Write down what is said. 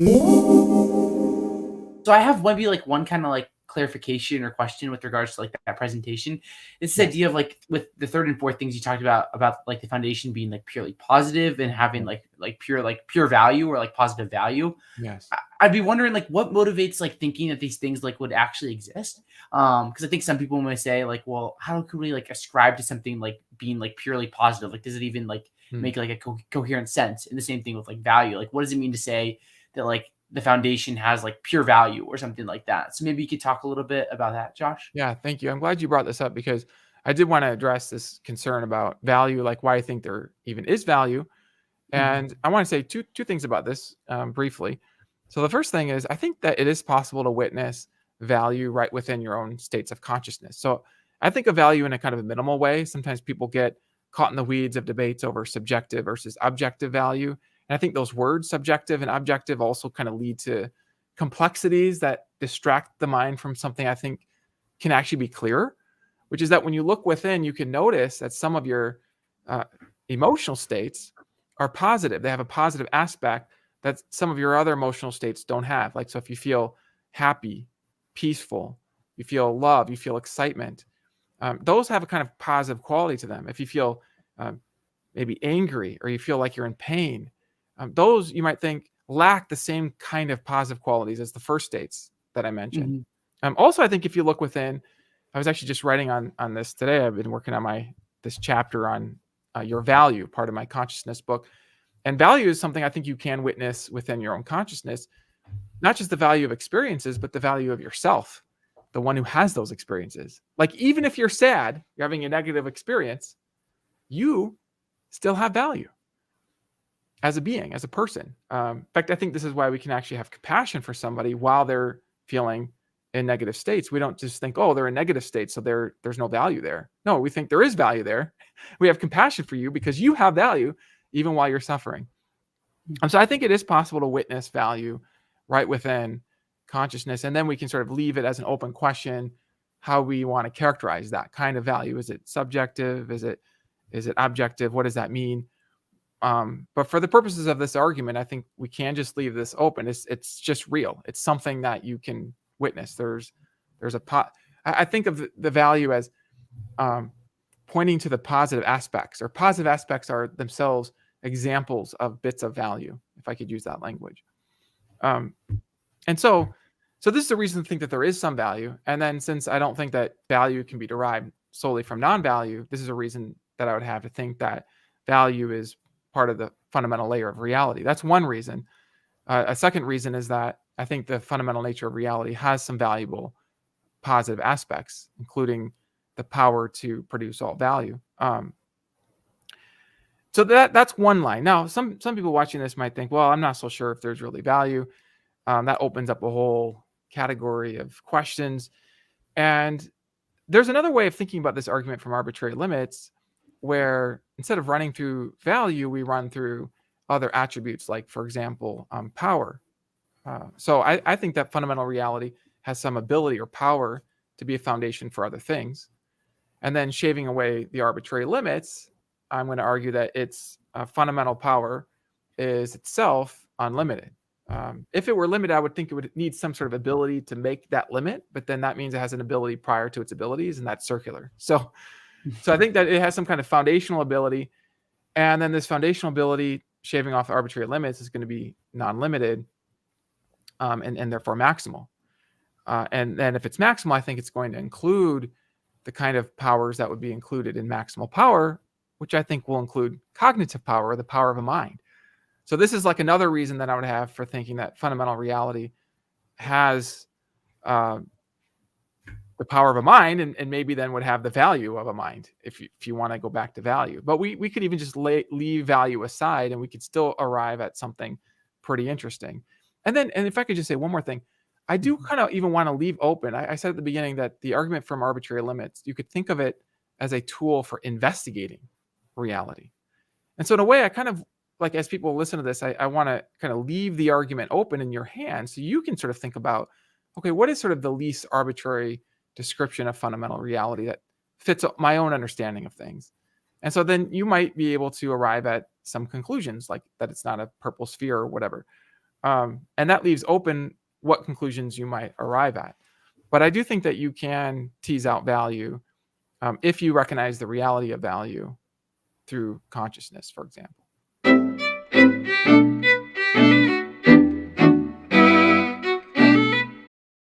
So I have maybe like one kind of like clarification or question with regards to like that presentation. It's this Yes. idea of like with the third and fourth things you talked about like the foundation being like purely positive and having Yeah. like pure value or like positive value. Yes. I'd be wondering like what motivates like thinking that these things like would actually exist. Because I think some people may say like, well, how can we like ascribe to something like being like purely positive? Like, does it even like Hmm. make like a coherent sense? And the same thing with like value. Like, what does it mean to say that like the foundation has like pure value or something like that? So maybe you could talk a little bit about that, Josh. Yeah, thank you. I'm glad you brought this up because I did want to address this concern about value, like why I think there even is value. Mhm. And I want to say two things about this briefly. So the first thing is I think that it is possible to witness value right within your own states of consciousness. So I think of value in a kind of a minimal way. Sometimes people get caught in the weeds of debates over subjective versus objective value. And I think those words, subjective and objective, also kind of lead to complexities that distract the mind from something I think can actually be clearer, which is that when you look within, you can notice that some of your uh, emotional states are positive. They have a positive aspect that some of your other emotional states don't have. Like, so if you feel happy, peaceful, you feel love, you feel excitement, those have a kind of positive quality to them. If you feel um, maybe angry or you feel like you're in pain, those you might think lack the same kind of positive qualities as the first states that I mentioned. Mhm. Also, I think if you look within, I was actually just writing on this today. I've been working on this chapter on your value, part of my consciousness book. And value is something I think you can witness within your own consciousness, not just the value of experiences, but the value of yourself, the one who has those experiences. Like, even if you're sad, you're having a negative experience, you still have value as a being, as a person. In fact, I think this is why we can actually have compassion for somebody while they're feeling in negative states. We don't just think, oh, they're in negative states, so there's no value there. No, we think there is value there. We have compassion for you because you have value even while you're suffering. So I think it is possible to witness value right within consciousness, and then we can sort of leave it as an open question how we want to characterize that kind of value. Is it subjective? Is it objective? What does that mean? But for the purposes of this argument, I think we can just leave this open. It's just real. It's something that you can witness. There's a pot. I think of the value as um, pointing to the positive aspects, or positive aspects are themselves examples of bits of value, if I could use that language. Um, and so this is the reason to think that there is some value. And then since I don't think that value can be derived solely from non-value, this is a reason that I would have to think that value is part of the fundamental layer of reality. That's one reason. A second reason is that I think the fundamental nature of reality has some valuable positive aspects, including the power to produce all value. So that's one line. Now, some people watching this might think, well, I'm not so sure if there's really value. That opens up a whole category of questions. And there's another way of thinking about this argument from arbitrary limits, where instead of running through value, we run through other attributes, like, for example, power. So I think that fundamental reality has some ability or power to be a foundation for other things. And then shaving away the arbitrary limits, I'm going to argue that its fundamental power is itself unlimited. If it were limited, I would think it would need some sort of ability to make that limit, but then that means it has an ability prior to its abilities, and that's circular. So I think that it has some kind of foundational ability, and then this foundational ability, shaving off arbitrary limits, is going to be non-limited, and therefore maximal. And then if it's maximal, I think it's going to include the kind of powers that would be included in maximal power, which I think will include cognitive power, the power of a mind. So this is like another reason that I would have for thinking that fundamental reality has uh, the power of a mind, and maybe then would have the value of a mind, if you want to go back to value. But we could even just leave value aside, and we could still arrive at something pretty interesting. And if I could just say one more thing, I do kind of even want to leave open. I said at the beginning that the argument from arbitrary limits, you could think of it as a tool for investigating reality. And so in a way, I kind of like, as people listen to this, I want to kind of leave the argument open in your hands so you can sort of think about, okay, what is sort of the least arbitrary description of fundamental reality that fits my own understanding of things? And so then you might be able to arrive at some conclusions, like that it's not a purple sphere or whatever. And that leaves open what conclusions you might arrive at. But I do think that you can tease out value if you recognize the reality of value through consciousness, for example.